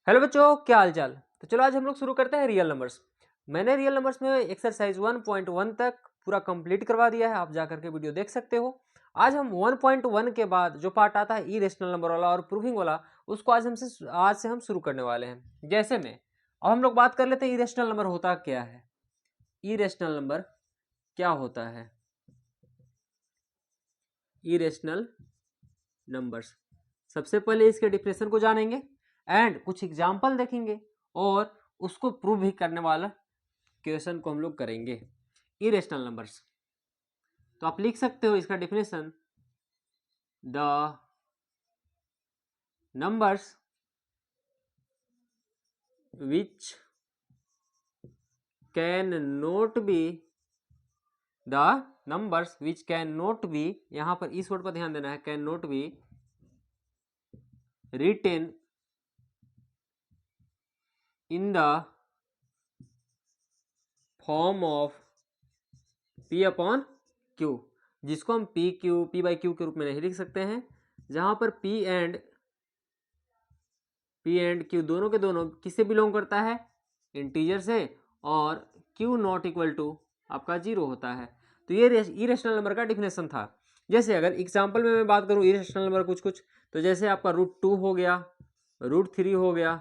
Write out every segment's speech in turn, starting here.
Hello बच्चों, क्या हाल चाल। तो चलो आज हम लोग शुरू करते हैं रियल नंबर्स। मैंने रियल नंबर्स में एक्सरसाइज 1.1 तक पूरा कंप्लीट करवा दिया है, आप जाकर के वीडियो देख सकते हो। आज हम 1.1 के बाद जो पार्ट आता है इरेशनल नंबर वाला और प्रूविंग वाला, उसको आज से हम शुरू करने वाले हैं। जैसे में अब हम लोग बात कर लेते हैं इरेशनल नंबर होता क्या है। इरेशनल नंबर क्या होता है? इरेशनल नंबर्स, सबसे पहले इसके डिफिनेशन को जानेंगे एंड कुछ एग्जाम्पल देखेंगे और उसको प्रूव भी करने वाला क्वेश्चन को हम लोग करेंगे। इरेशनल नंबर्स, तो आप लिख सकते हो इसका definition, the numbers which can not be, the numbers which can not be, यहां पर इस वर्ड पर ध्यान देना है, can not be written in the form of P upon Q, जिसको हम P बाई क्यू के रूप में नहीं लिख सकते हैं, जहां पर P एंड Q दोनों के दोनों किससे बिलोंग करता है? इंटीजर से, और Q नॉट इक्वल टू आपका 0 होता है। तो ये इरेशनल नंबर का डिफिनेशन था। जैसे अगर एग्जाम्पल में मैं बात करूं इरेशनल नंबर कुछ, तो जैसे आपका √2 हो गया, √3 हो गया,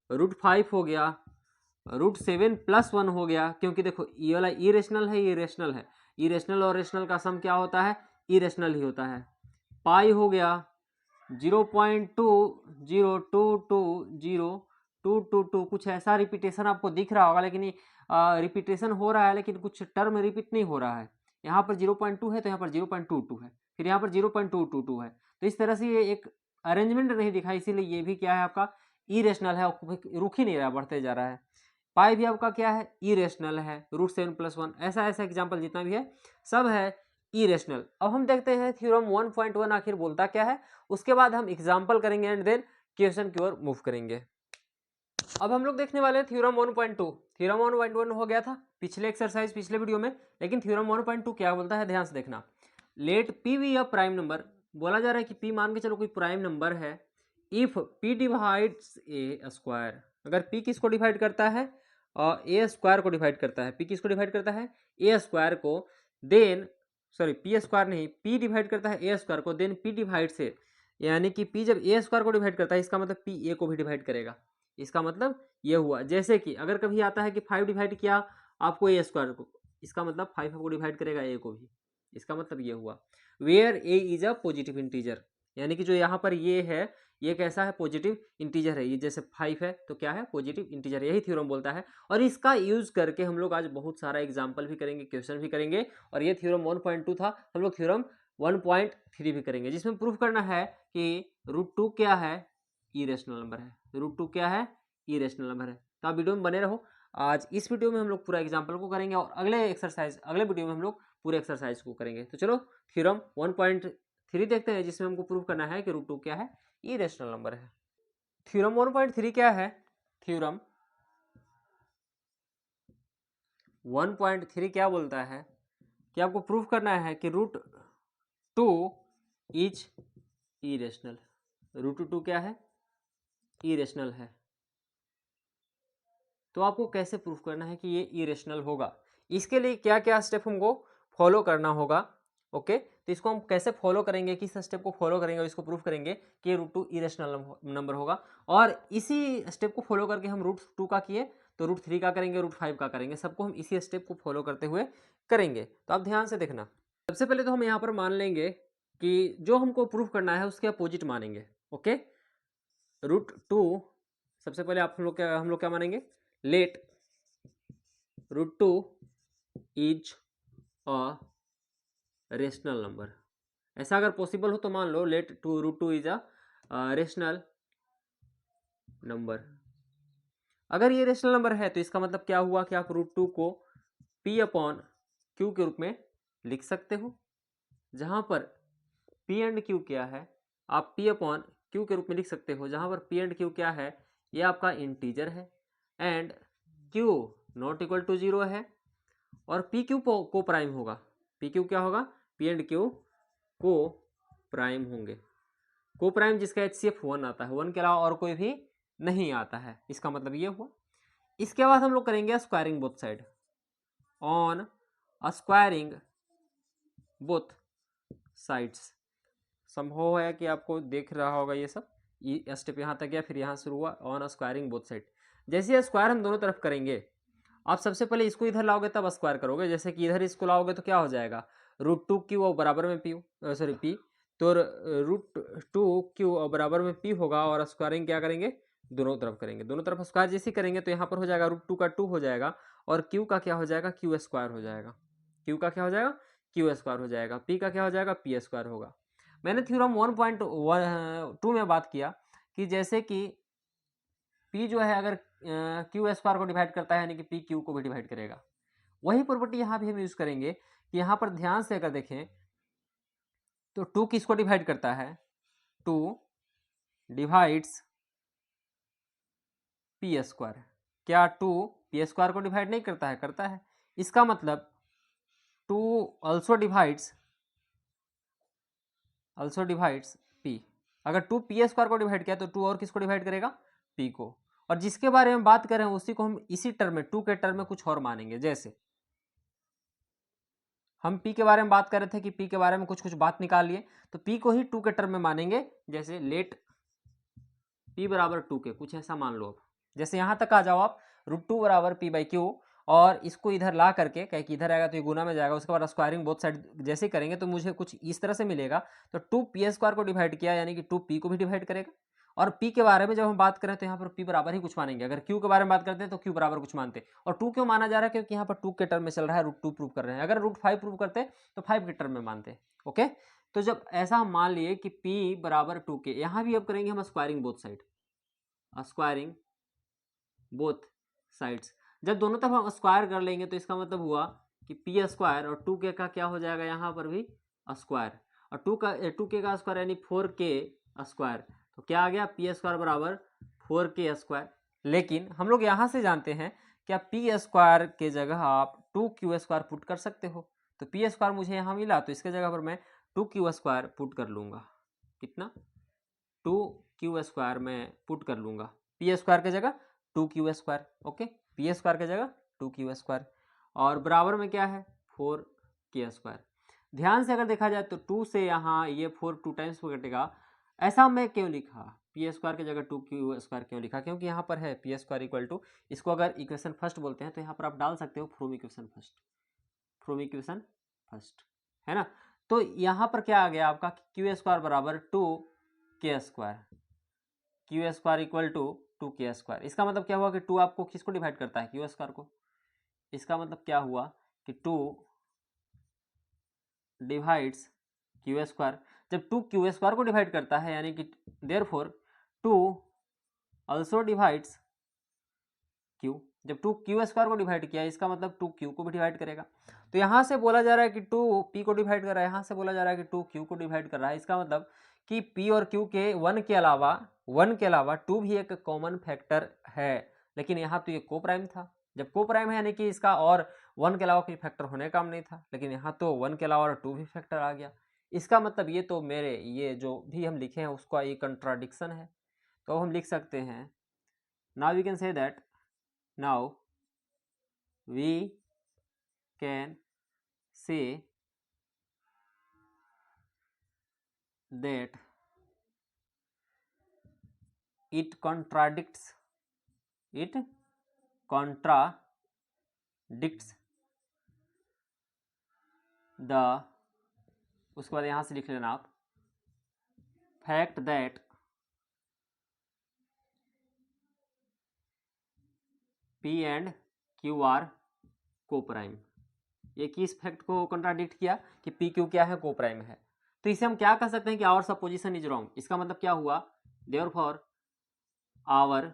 √5 हो गया, √7+1 हो गया, क्योंकि देखो ये वाला इरेशनल है, ये रेशनल है। इरेशनल और रेशनल का सम क्या होता है? इरेशनल ही होता है। पाई हो गया 0.20222 कुछ ऐसा रिपीटेशन आपको दिख रहा होगा, लेकिन रिपीटेशन हो रहा है लेकिन कुछ टर्म रिपीट नहीं हो रहा है। यहाँ पर 0.2 है तो यहाँ पर 0.22 है, फिर यहाँ पर 0.222 है। तो इस तरह से ये एक अरेंजमेंट नहीं दिखा, इसीलिए ये भी क्या है आपका इरेशनल है, रुक ही नहीं रहा, बढ़ते जा रहा है। पाई भी आपका क्या है? इरेशनल है। √7+1, ऐसा ऐसा एग्जाम्पल जितना भी है सब है इरेशनल। अब हम देखते हैं थ्योरम 1.1 आखिर बोलता क्या है, उसके बाद हम एग्जाम्पल करेंगे एंड देन क्वेश्चन की ओर मूव करेंगे। अब हम लोग देखने वाले हैं थ्योरम 1.2। थ्योरम 1.1 हो गया था पिछले एक्सरसाइज, पिछले वीडियो में, लेकिन थ्योरम 1.2 क्या बोलता है ध्यान से देखना। Let P be a prime number, बोला जा रहा है कि P मान के चलो कोई प्राइम नंबर है, if P divides A square, अगर P किसको डिवाइड करता है? ए स्क्वायर को डिवाइड करता है। P किसको डिवाइड करता है? ए स्क्वायर को। देन सॉरी, P स्क्वायर नहीं, P डिवाइड करता है ए स्क्वायर को, देन P डिवाइड से, यानी कि P जब ए स्क्वायर को डिवाइड करता है, इसका मतलब P ए को भी डिवाइड करेगा। इसका मतलब ये हुआ, जैसे कि अगर कभी आता है कि 5 डिवाइड किया आपको ए स्क्वायर को, इसका मतलब 5 आपको डिवाइड करेगा ए को भी, इसका मतलब ये हुआ। Where a is a positive integer, यानी कि जो यहाँ पर ये है, ये कैसा है? पॉजिटिव इंटीजर है। ये जैसे 5 है तो क्या है? पॉजिटिव इंटीजर, यही थ्योरम बोलता है। और इसका यूज करके हम लोग आज बहुत सारा एग्जाम्पल भी करेंगे, क्वेश्चन भी करेंगे। और ये थ्योरम 1.2 था, हम लोग थ्योरम 1.3 भी करेंगे, जिसमें प्रूफ करना है कि √2 क्या है? इरेशनल नंबर है। √2 क्या है? इरेशनल नंबर है। तो आप वीडियो में बने रहो। आज इस वीडियो में हम लोग पूरा एग्जाम्पल को करेंगे और अगले वीडियो में हम लोग पूरे एक्सरसाइज को करेंगे। तो चलो थ्योरम 1.3 देखते हैं, जिसमें हमको प्रूव करना है कि √2 क्या है? इरेशनल नंबर है। थ्योरम 1.3 क्या है? थ्योरम 1.3 क्या बोलता है कि आपको प्रूव करना है कि √2 इज इरेशनल। √2 क्या है? इरेशनल है। तो आपको कैसे प्रूफ करना है कि ये इरेशनल होगा, इसके लिए क्या क्या स्टेप हमको फॉलो करना होगा। ओके, तो इसको हम कैसे फॉलो करेंगे, किस स्टेप को फॉलो करेंगे और इसको प्रूफ करेंगे कि √2 इरेशनल नंबर होगा। और इसी स्टेप को फॉलो करके हम √2 का किए तो √3 का करेंगे, √5 का करेंगे, सबको हम इसी स्टेप को फॉलो करते हुए करेंगे। तो आप ध्यान से देखना। सबसे पहले तो हम यहाँ पर मान लेंगे कि जो हमको प्रूफ करना है उसके अपोजिट मानेंगे। ओके, √2, सबसे पहले आप हम लोग क्या मानेंगे? Let √2 is a rational number. ऐसा अगर पॉसिबल हो तो मान लो let √2 is a rational number. अगर ये रेशनल नंबर है तो इसका मतलब क्या हुआ कि आप √2 को P अपॉन Q के रूप में लिख सकते हो, जहां पर P एंड Q क्या है? आप P अपॉन Q के रूप में लिख सकते हो, जहां पर P एंड Q क्या है? ये आपका इंटीजर है and Q not equal to 0 है, और पी क्यू को प्राइम होगा। पी क्यू क्या होगा? P and Q co prime होंगे। को प्राइम जिसका HCF 1 आता है, 1 के अलावा और कोई भी नहीं आता है, इसका मतलब ये हुआ। इसके बाद हम लोग करेंगे squaring both side. On squaring both sides, संभव है कि आपको देख रहा होगा ये सब, ये स्टेप यहाँ तक गया, फिर यहाँ शुरू हुआ ऑन स्क्वायरिंग बोथ साइड। जैसे ये स्क्वायर हम दोनों तरफ करेंगे, आप सबसे पहले इसको इधर लाओगे तब स्क्वायर करोगे। जैसे कि इधर इसको लाओगे तो क्या हो जाएगा, √2 क्यू और बराबर में पी, सॉरी पी, तो √2 क्यू और बराबर में पी होगा, और स्क्वायरिंग क्या करेंगे, दोनों तरफ करेंगे। दोनों तरफ स्क्वायर जैसे करेंगे तो यहाँ पर हो जाएगा √2 का 2 हो जाएगा, और क्यू का क्या हो जाएगा, क्यू स्क्वायर हो जाएगा। क्यू का क्या हो जाएगा, क्यू स्क्वायर हो जाएगा। पी का क्या हो जाएगा, पी स्क्वायर होगा। मैंने थ्योरम 1.2 में बात किया कि जैसे कि P जो है अगर क्यू स्क्वायर को डिवाइड करता है, यानी कि P क्यू को भी डिवाइड करेगा। वही प्रॉपर्टी यहाँ भी हम यूज करेंगे कि यहाँ पर ध्यान से अगर देखें तो 2 किसको डिवाइड करता है, 2 डिवाइड्स P स्क्वायर। क्या 2 P स्क्वायर को डिवाइड नहीं करता है, करता है। इसका मतलब 2 ऑल्सो डिवाइड्स P। अगर 2 P स्क्वायर को डिवाइड किया तो 2 और किसको डिवाइड करेगा, P को। और जिसके बारे में बात कर रहे हैं उसी को हम इसी टर्म में 2 के टर्म में कुछ और मानेंगे। जैसे हम P के बारे में बात कर रहे थे कि P के बारे में कुछ कुछ बात निकाल लिए, तो P को ही 2 के टर्म में मानेंगे। जैसे लेट P बराबर 2 के, कुछ ऐसा मान लो। जैसे यहाँ तक आ जाओ आप, √2 बराबर P/Q, और इसको इधर ला करके, कहे कि इधर आएगा तो ये गुना में जाएगा, उसके बाद स्क्वायरिंग बोथ साइड जैसे करेंगे तो मुझे कुछ इस तरह से मिलेगा। तो 2 P स्क्वायर को डिवाइड किया, यानी कि 2 P को भी डिवाइड करेगा। और P के बारे में जब हम बात करें तो यहाँ पर P बराबर ही कुछ मानेंगे। अगर Q के बारे में बात करते हैं तो Q बराबर कुछ मानते। और 2 क्यों माना जा रहा है, क्योंकि यहाँ पर 2 के टर्म में चल रहा है, √2 प्रूव कर रहे हैं। अगर √5 प्रूव करते तो 5 के टर्म में मानते। ओके, तो जब ऐसा हम मान लिए कि P बराबर 2 के, यहाँ भी अब करेंगे हम squaring both side, squaring both sides. जब दोनों तरफ हम स्क्वायर कर लेंगे तो इसका मतलब हुआ कि P स्क्वायर और 2k का क्या हो जाएगा, यहाँ पर भी स्क्वायर, और 2k का स्क्वायर यानी 4k स्क्वायर। तो क्या आ गया, P स्क्वायर बराबर 4k स्क्वायर। लेकिन हम लोग यहाँ से जानते हैं क्या P स्क्वायर के जगह आप 2q स्क्वायर पुट कर सकते हो। तो P स्क्वायर मुझे यहाँ मिला, तो इसके जगह पर मैं 2q स्क्वायर पुट कर लूँगा। कितना, 2q स्क्वायर में पुट कर लूँगा। P स्क्वायर के जगह 2q square. Okay, P square के जगह 2q स्क्वायर, और बराबर में क्या है, 4k स्क्वायर। ध्यान से अगर देखा जाए तो 2 से यहाँ ये 4 2 टाइम्स कटेगा। ऐसा मैं क्यों लिखा, P स्क्वायर की जगह 2q स्क्वायर क्यों लिखा, क्योंकि यहाँ पर है P स्क्वायर इक्वल टू, इसको अगर इक्वेशन फर्स्ट बोलते हैं तो यहाँ पर आप डाल सकते हो from equation first, from equation first, है ना। तो यहाँ पर क्या आ गया आपका, क्यू स्क्वायर बराबर 2k square, Q square equal to 2k square. इसका मतलब क्या हुआ कि 2 आपको किसको डिवाइड करता है, क्यू स्क्वायर को। इसका मतलब क्या हुआ कि 2 डिवाइड्स क्यू स्क्वायर। जब 2 क्यू स्क्वायर को डिवाइड करता है, यानी कि देयरफॉर 2 ऑल्सो डिवाइड्स क्यू। जब 2 क्यू स्क्वायर को डिवाइड किया, इसका मतलब 2 क्यू को भी डिवाइड करेगा। तो यहाँ से बोला जा रहा है कि 2 पी को डिवाइड कर रहा है, यहाँ से बोला जा रहा है कि 2 क्यू को डिवाइड कर रहा है। इसका मतलब कि पी और क्यू के 1 के अलावा 2 भी एक कॉमन फैक्टर है। लेकिन यहाँ तो ये को प्राइम था। जब को प्राइम है यानी कि इसका और 1 के अलावा कोई फैक्टर होने का काम नहीं था, लेकिन यहाँ तो 1 के अलावा और 2 भी फैक्टर आ गया। इसका मतलब ये तो मेरे ये जो भी हम लिखे हैं उसका ये कंट्राडिक्शन है। तो हम लिख सकते हैं, now we can say that, now we can say that it contradicts the, उसके बाद यहाँ से लिख लेना आप, fact that P and Q are co-prime। ये किस फैक्ट को कंट्राडिक्ट किया कि P Q क्या है, को प्राइम है। तो इसे हम क्या कह सकते हैं कि आवर सपोजिशन इज रॉन्ग। इसका मतलब क्या हुआ, therefore our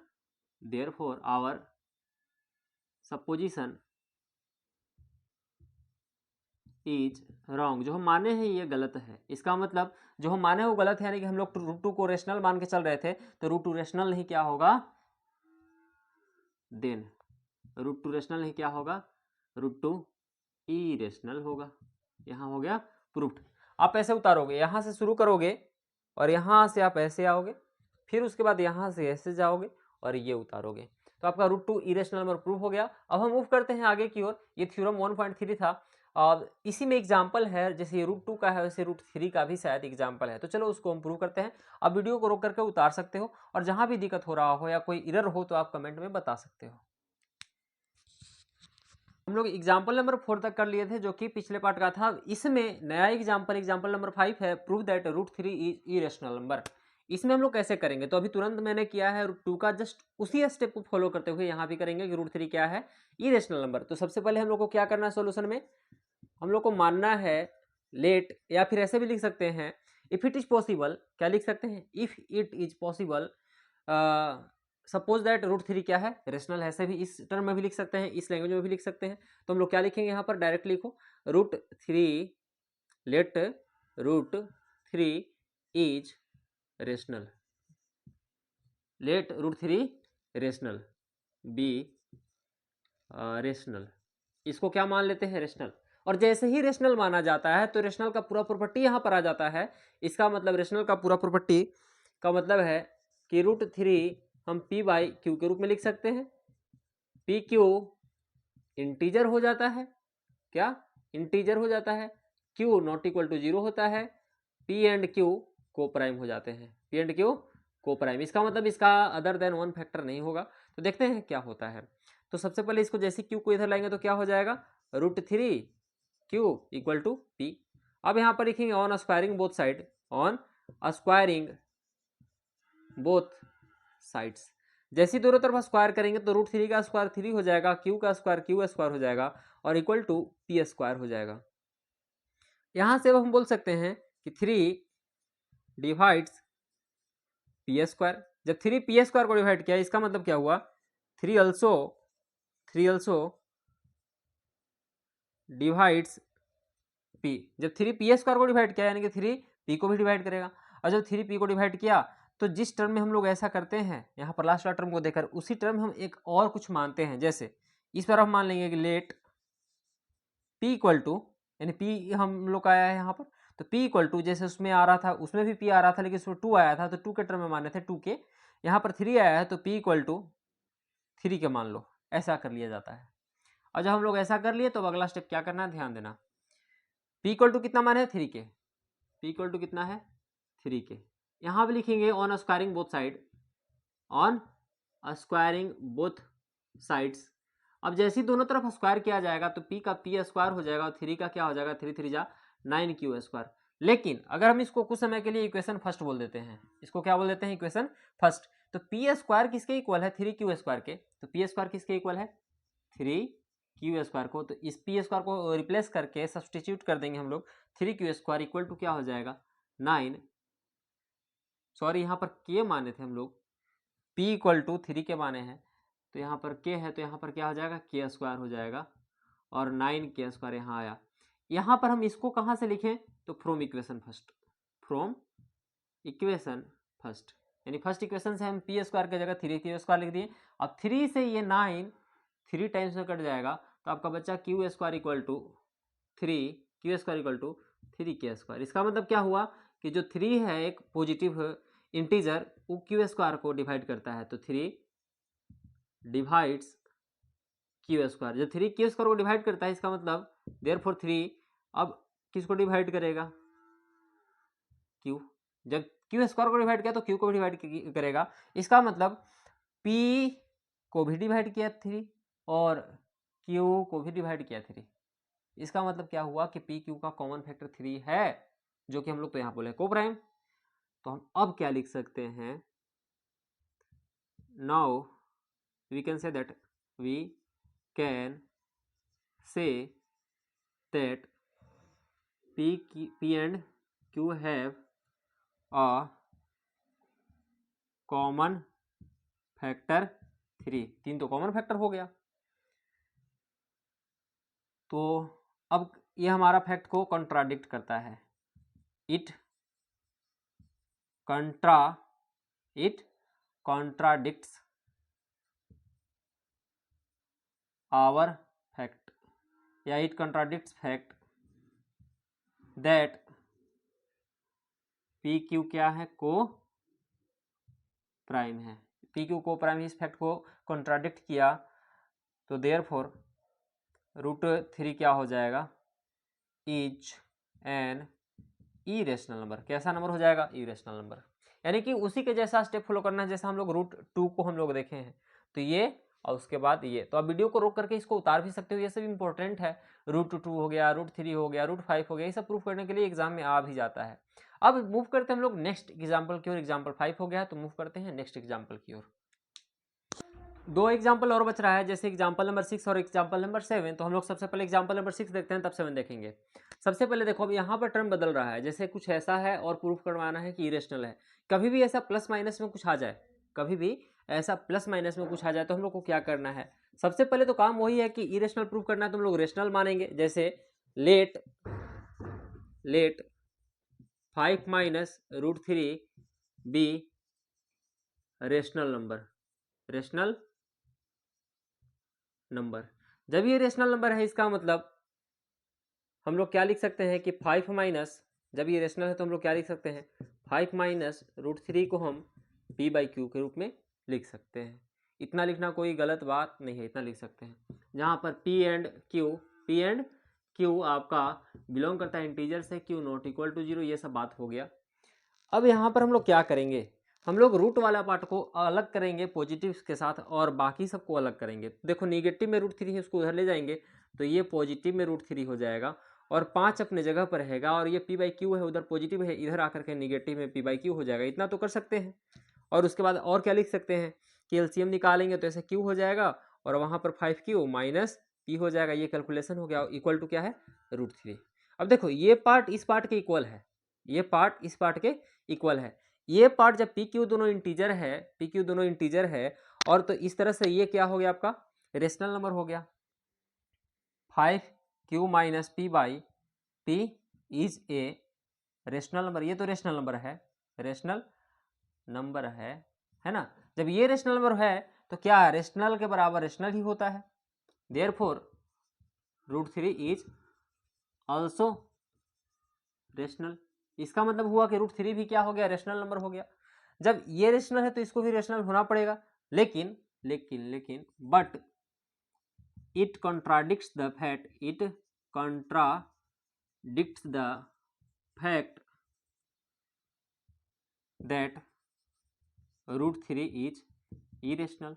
supposition is wrong. जो हम माने हैं ये गलत है। इसका मतलब जो हम माने वो गलत है, यानी कि हम लोग √2 को रेशनल मान के चल रहे थे, तो √2 रेशनल नहीं क्या होगा, देन √2 रेशनल नहीं क्या होगा, √2 इरेशनल होगा। यहाँ हो गया प्रूफ्ड। आप ऐसे उतारोगे, यहाँ से शुरू करोगे और यहाँ से आप ऐसे आओगे, फिर उसके बाद यहाँ से ऐसे जाओगे और ये उतारोगे तो आपका √2 इरेशनल नंबर प्रूव हो गया। अब हम मूव करते हैं आगे की ओर। ये थ्योरम 1.3 था और इसी में एग्जाम्पल है, जैसे ये √2 का है वैसे √3 का भी शायद एग्जाम्पल है। तो चलो उसको हम प्रूव करते हैं। अब वीडियो को रोक करके उतार सकते हो और जहां भी दिक्कत हो रहा हो या कोई एरर हो तो आप कमेंट में बता सकते हो। हम लोग एग्जाम्पल नंबर 4 तक कर लिए थे जो कि पिछले पार्ट का था। इसमें नया एग्जाम्पल नंबर 5 है, prove that √3 is irrational number. इसमें हम लोग कैसे करेंगे, तो अभी तुरंत मैंने किया है √2 का, जस्ट उसी स्टेप को फॉलो करते हुए यहाँ भी करेंगे कि √3 क्या है, इरेशनल नंबर। तो सबसे पहले हम लोग को क्या करना है सोल्यूशन में, हम लोग को मानना है लेट, या फिर ऐसे भी लिख सकते हैं इफ इट इज पॉसिबल। क्या लिख सकते हैं, if it is possible suppose that √3 क्या है, रेशनल है। ऐसे भी इस टर्म में भी लिख सकते हैं, इस लैंग्वेज में भी लिख सकते हैं। तो हम लोग क्या लिखेंगे यहाँ पर, डायरेक्ट लिखो √3 let √3 is rational, let √3 rational be rational. इसको क्या मान लेते हैं, रेशनल। और जैसे ही रेशनल माना जाता है तो रेशनल का पूरा प्रॉपर्टी यहाँ पर आ जाता है। इसका मतलब रेशनल का पूरा प्रॉपर्टी का मतलब है कि √3 हम p/q के रूप में लिख सकते हैं। pq इंटीजर हो जाता है, क्या इंटीजर हो जाता है, q नॉट इक्वल टू 0 होता है, p एंड q को प्राइम हो जाते हैं, p एंड q को प्राइम। इसका मतलब इसका अदर देन 1 फैक्टर नहीं होगा। तो देखते हैं क्या होता है। तो सबसे पहले इसको जैसे q को इधर लाएंगे तो क्या हो जाएगा, √3 q इक्वल टू p। अब यहाँ पर लिखेंगे on squaring both side, on squaring both sides. जैसे दोनों तरफ स्क्वायर करेंगे तो √3 का स्क्वायर 3 हो जाएगा, q का स्क्वायर q स्क्वायर हो जाएगा और इक्वल टू p स्क्वायर हो जाएगा। यहां से अब हम बोल सकते हैं कि 3 डिवाइड्स p स्क्वायर। जब 3 p स्क्वायर को डिवाइड किया इसका मतलब क्या हुआ, 3 ऑल्सो डिवाइड्स p। जब 3 p स्क्वायर को डिवाइड किया यानी कि 3 p को भी डिवाइड करेगा। और जब 3 p को डिवाइड किया तो जिस टर्म में हम लोग ऐसा करते हैं, यहाँ पर लास्ट वाला टर्म को देखकर उसी टर्म में हम एक और कुछ मानते हैं। जैसे इस पर हम मान लेंगे कि लेट p इक्वल टू, यानी p हम लोग का आया है यहाँ पर, तो p इक्वल टू जैसे उसमें आ रहा था उसमें भी p आ रहा था लेकिन उसमें 2 आया था तो 2 के टर्म में माने थे 2 के, यहाँ पर 3 आया है तो p इक्वल टू 3 के मान लो, ऐसा कर लिया जाता है। और जब हम लोग ऐसा कर लिए तो अगला स्टेप क्या करना है, ध्यान देना। p इक्वल टू कितना मान है, 3 के, p इक्वल टू कितना है, 3 के। यहाँ भी लिखेंगे on squaring both side, on squaring both sides. अब जैसे ही दोनों तरफ स्क्वायर किया जाएगा तो p का p स्क्वायर हो जाएगा और 3 का क्या हो जाएगा, 3 3 जा 9q स्क्वायर। लेकिन अगर हम इसको कुछ समय के लिए इक्वेशन फर्स्ट बोल देते हैं, इसको क्या बोल देते हैं, इक्वेशन फर्स्ट, तो p स्क्वायर किसके इक्वल है, 3q स्क्वायर के। तो p स्क्वायर किसके इक्वल है, 3q स्क्वायर को। तो इस p स्क्वायर को रिप्लेस करके सब्सटीट्यूट कर देंगे हम लोग, 3q स्क्वायर इक्वल टू क्या हो जाएगा 9, सॉरी यहाँ पर k माने थे हम लोग, p इक्वल टू 3 के माने हैं तो यहाँ पर k है तो यहाँ पर क्या हो जाएगा, k स्क्वायर हो जाएगा और 9k स्क्वायर यहाँ आया। यहाँ पर हम इसको कहाँ से लिखें, तो from equation first, from equation first, यानी फर्स्ट इक्वेशन से हम p स्क्वायर की जगह 3q स्क्वायर लिख दिए। अब 3 से ये 9 3 टाइम्स में कट जाएगा तो आपका बच्चा q square equal to 3q square equal to 3k square. इसका मतलब क्या हुआ कि जो 3 है एक पॉजिटिव इंटीजर, वो q स्क्वायर को डिवाइड करता है, तो 3 डिवाइड्स q स्क्वायर। जब 3 q स्क्वायर को डिवाइड करता है इसका मतलब देयरफॉर 3 अब किसको डिवाइड करेगा, q। जब q स्क्वायर को डिवाइड किया तो q को भी डिवाइड करेगा। इसका मतलब p को भी डिवाइड किया 3 और q को भी डिवाइड किया 3। इसका मतलब क्या हुआ कि p q का कॉमन फैक्टर 3 है, जो कि हम लोग तो यहाँ बोले को प्राइम। तो हम अब क्या लिख सकते हैं, now we can say that we can say that p and q have a common factor 3। 3 तो कॉमन फैक्टर हो गया। तो अब ये हमारा फैक्ट को कॉन्ट्राडिक्ट करता है, इट कॉन्ट्राडिक्ट्स आवर फैक्ट, या it contradicts fact that P Q क्या है, को प्राइम है। पी क्यू को प्राइम इस फैक्ट को कॉन्ट्राडिक्ट किया तो देयरफॉर √3 क्या हो जाएगा, इज एन इरेशनल नंबर। कैसा नंबर हो जाएगा, इरेशनल नंबर। यानी कि उसी के जैसा स्टेप फॉलो करना है जैसा हम लोग √2 को हम लोग देखे हैं। तो ये और उसके बाद ये, तो आप वीडियो को रोक करके इसको उतार भी सकते हो, ये सब इंपॉर्टेंट है। √2 हो गया, √3 हो गया, √5 हो गया, ये सब प्रूफ करने के लिए एग्जाम में आ भी जाता है। अब मूव करते हैं हम लोग नेक्स्ट एग्जाम्पल की ओर। एग्जाम्पल 5 हो गया तो मूव करते हैं नेक्स्ट एग्जाम्पल की ओर। 2 एग्जाम्पल और बच रहा है, जैसे एग्जाम्पल नंबर 6 और एग्जाम्पल नंबर 7। तो हम लोग सबसे पहले एग्जाम्पल नंबर 6 देखते हैं, तब 7 देखेंगे। सबसे पहले देखो, अब यहाँ पर टर्म बदल रहा है, जैसे कुछ ऐसा है और प्रूफ करवाना है कि इरेशनल है। कभी भी ऐसा प्लस माइनस में कुछ आ जाए, कभी भी ऐसा प्लस माइनस में कुछ आ जाए तो हम लोग को क्या करना है, सबसे पहले तो काम वही है कि इरेशनल प्रूफ करना है तो हम लोग रेशनल मानेंगे। जैसे let 5 minus √3 be rational number, rational number. जब ये रेशनल नंबर है इसका मतलब हम लोग क्या लिख सकते हैं कि 5 माइनस, जब ये रेशनल है तो हम लोग क्या लिख सकते हैं, 5 माइनस √3 को हम p/q के रूप में लिख सकते हैं। इतना लिखना कोई गलत बात नहीं है, इतना लिख सकते हैं। जहाँ पर p एंड q आपका बिलोंग करता है इंटीजर से, q नॉट इक्वल टू 0, ये सब बात हो गया। अब यहाँ पर हम लोग क्या करेंगे, हम लोग रूट वाला पार्ट को अलग करेंगे पॉजिटिव के साथ और बाकी सबको अलग करेंगे। देखो निगेटिव में √3 है, उसको उधर ले जाएंगे तो ये पॉजिटिव में √3 हो जाएगा और 5 अपने जगह पर रहेगा, और ये p/q है, उधर पॉजिटिव है, इधर आकर के निगेटिव में p/q हो जाएगा। इतना तो कर सकते हैं। और उसके बाद और क्या लिख सकते हैं कि एलसीएम निकालेंगे तो ऐसे q हो जाएगा और वहाँ पर 5q माइनस p हो जाएगा। ये कैलकुलेशन हो गया, इक्वल टू क्या है, √3। अब देखो ये पार्ट इस पार्ट के इक्वल है, ये पार्ट इस पार्ट के इक्वल है। ये पार्ट जब पी क्यू दोनों इंटीजर है और तो इस तरह से ये क्या हो गया आपका रेशनल नंबर हो गया। 5q minus p/p is a rational number. ये तो रेशनल नंबर है, रेशनल नंबर है ना। जब ये रेशनल नंबर है तो क्या रेशनल के बराबर रेशनल ही होता है। Therefore √3 is also rational. इसका मतलब हुआ कि √3 भी क्या हो गया, रेशनल नंबर हो गया। जब ये रेशनल है तो इसको भी रेशनल होना पड़ेगा, लेकिन but it contradicts the fact that √3 is irrational.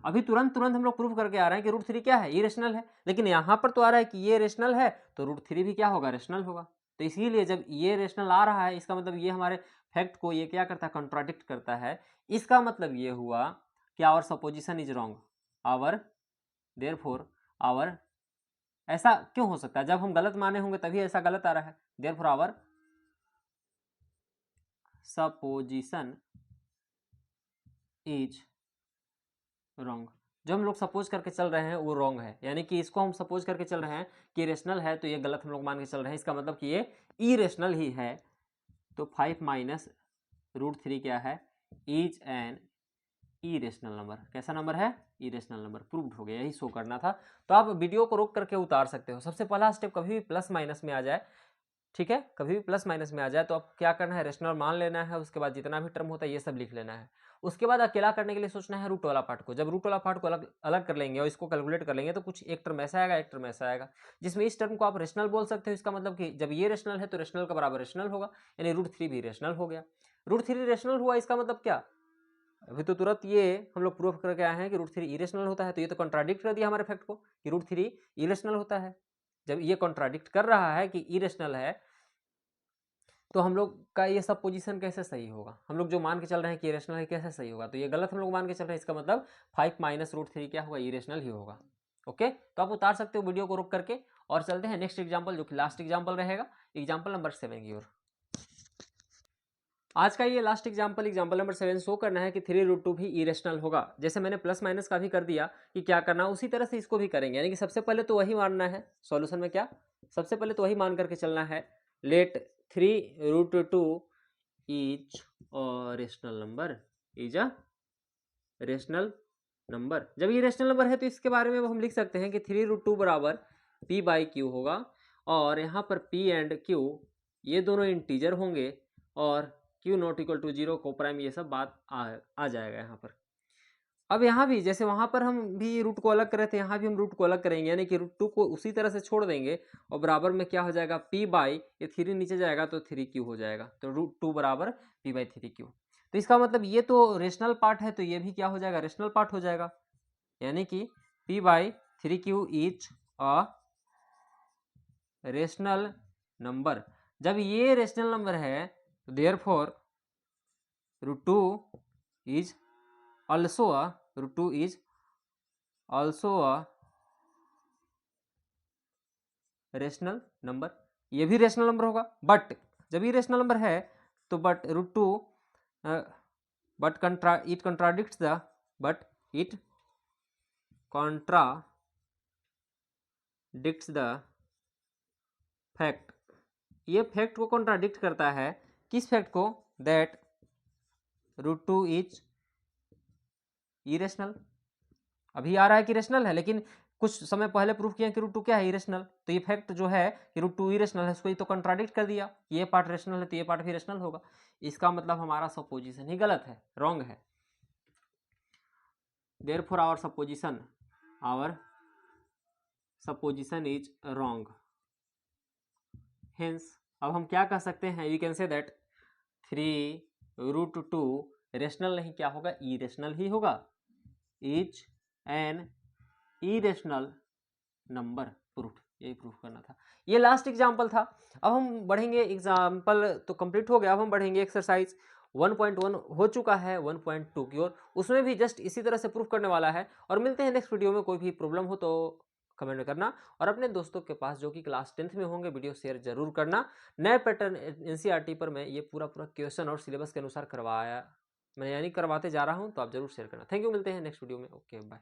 अभी तुरंत हम लोग प्रूफ करके आ रहे हैं कि √3 क्या है, इरेशनल है, लेकिन यहाँ पर तो आ रहा है कि ये रेशनल है तो √3 भी क्या होगा, रेशनल होगा। तो इसीलिए जब ये रेशनल आ रहा है इसका मतलब ये हमारे फैक्ट को ये क्या करता है, कॉन्ट्राडिक्ट करता है। इसका मतलब ये हुआ कि our supposition is wrong, therefore our, ऐसा क्यों हो सकता है, जब हम गलत माने होंगे तभी ऐसा गलत आ रहा है। Therefore our supposition is wrong. जो हम लोग सपोज करके चल रहे हैं वो रॉन्ग है, यानी कि इसको हम सपोज करके चल रहे हैं कि रेशनल है तो ये गलत हम लोग मान के चल रहे हैं। इसका मतलब कि ये इरेशनल ही है। तो 5 माइनस √3 क्या है, इज एन इरेशनल नंबर। कैसा नंबर है, इरेशनल नंबर। प्रूव्ड हो गया, यही शो करना था। तो आप वीडियो को रोक करके उतार सकते हो। सबसे पहला स्टेप, कभी भी प्लस माइनस में आ जाए, ठीक है, कभी भी प्लस माइनस में आ जाए तो आप क्या करना है, रेशनल मान लेना है। उसके बाद जितना भी टर्म होता है ये सब लिख लेना है। उसके बाद अकेला करने के लिए सोचना है रूट वाला पार्ट को। जब रूट वाला पार्ट को अलग कर लेंगे और इसको कैलकुलेट कर लेंगे तो कुछ एक टर्म ऐसा आएगा, एक टर्म ऐसा आएगा, जिसमें इस टर्म को आप रेशनल बोल सकते हो। इसका मतलब कि जब ये रेशनल है तो रेशनल का बराबर रेशनल होगा, यानी √3 भी रेशनल हो गया। √3 रेशनल हुआ, इसका मतलब क्या, अभी तो तुरंत ये हम लोग प्रूफ करके आए हैं कि √3 इरेशनल होता है। तो ये तो कॉन्ट्राडिक्ट कर दिया हमारे फैक्ट को कि √3 इरेशनल होता है। जब ये कॉन्ट्राडिक्ट कर रहा है कि इरेशनल है तो हम लोग का ये सब पोजीशन कैसे सही होगा, हम लोग जो मान के चल रहे हैं कि इरेशनल है कैसे सही होगा। तो ये गलत हम लोग मान के चल रहे हैं। इसका मतलब 5 माइनस √3 क्या होगा, इरेशनल ही होगा। ओके, तो आप उतार सकते हो वीडियो को रोक करके और चलते हैं नेक्स्ट एग्जाम्पल, जो कि लास्ट एग्जाम्पल रहेगा, एग्जाम्पल नंबर 7 की ओर। आज का ये लास्ट एग्जाम्पल नंबर 7 शो करना है कि 3√2 भी इरेशनल होगा। जैसे मैंने प्लस माइनस का भी कर दिया कि क्या करना, उसी तरह से इसको भी करेंगे। यानी कि सबसे पहले तो वही मानना है सॉल्यूशन में, क्या सबसे पहले तो वही मान करके चलना है। Let 3√2 is a rational number, is a rational number. जब ये रेशनल नंबर है तो इसके बारे में हम लिख सकते हैं कि 3√2 बराबर p/q होगा, और यहाँ पर p एंड q ये दोनों इंटीजर होंगे और क्यू नॉट इक्वल टू 0 को प्राइम, ये सब बात आ जाएगा यहाँ पर। अब यहाँ भी जैसे वहाँ पर हम भी रूट को अलग कर रहे थे, यहाँ भी हम रूट को अलग करेंगे, यानी कि रूट 2 को उसी तरह से छोड़ देंगे और बराबर में क्या हो जाएगा, p बाई, ये 3 नीचे जाएगा तो 3q हो जाएगा, तो रूट 2 बराबर p बाई 3q। तो इसका मतलब ये तो रेशनल पार्ट है, तो ये भी क्या हो जाएगा, रेशनल पार्ट हो जाएगा, यानी कि p by 3q is a rational number. जब ये रेशनल नंबर है तो therefore root 2 is also a root 2 is also a rational number, ये भी रेशनल नंबर होगा। बट जब ये रेशनल नंबर है तो but root 2 but it contradicts the fact, ये फैक्ट को कॉन्ट्राडिक्ट करता है। किस फैक्ट को, दैट रूट 2 इज इरेशनल। अभी आ रहा है कि रेशनल है, लेकिन कुछ समय पहले प्रूफ किया कि रूट 2 क्या है, इरेशनल। तो ये फैक्ट जो है कि रूट 2 इरेशनल है, इसको ये तो कंट्राडिक्ट कर दिया, ये पार्ट रेशनल है तो ये पार्ट भी रेशनल होगा। इसका मतलब हमारा सपोजिशन ही गलत है, रॉन्ग है। Therefore our supposition is wrong. Hence अब हम क्या कह सकते हैं, you can say that 3 root 2 rational नहीं क्या होगा, इरेशनल ही होगा, is an irrational number. Proof, यही प्रूफ करना था। ये लास्ट एग्जाम्पल था। अब हम बढ़ेंगे, एग्जाम्पल तो कंप्लीट हो गया, अब हम बढ़ेंगे एक्सरसाइज 1.1 हो चुका है 1.2 की ओर, उसमें भी जस्ट इसी तरह से प्रूफ करने वाला है। और मिलते हैं नेक्स्ट वीडियो में। कोई भी प्रॉब्लम हो तो कमेंट में करना, और अपने दोस्तों के पास जो कि क्लास 10th में होंगे वीडियो शेयर जरूर करना। नए पैटर्न एनसीईआरटी पर मैं ये पूरा क्वेश्चन और सिलेबस के अनुसार करवाया मैं यानी करवाते जा रहा हूँ, तो आप जरूर शेयर करना। थैंक यू, मिलते हैं नेक्स्ट वीडियो में। Okay bye.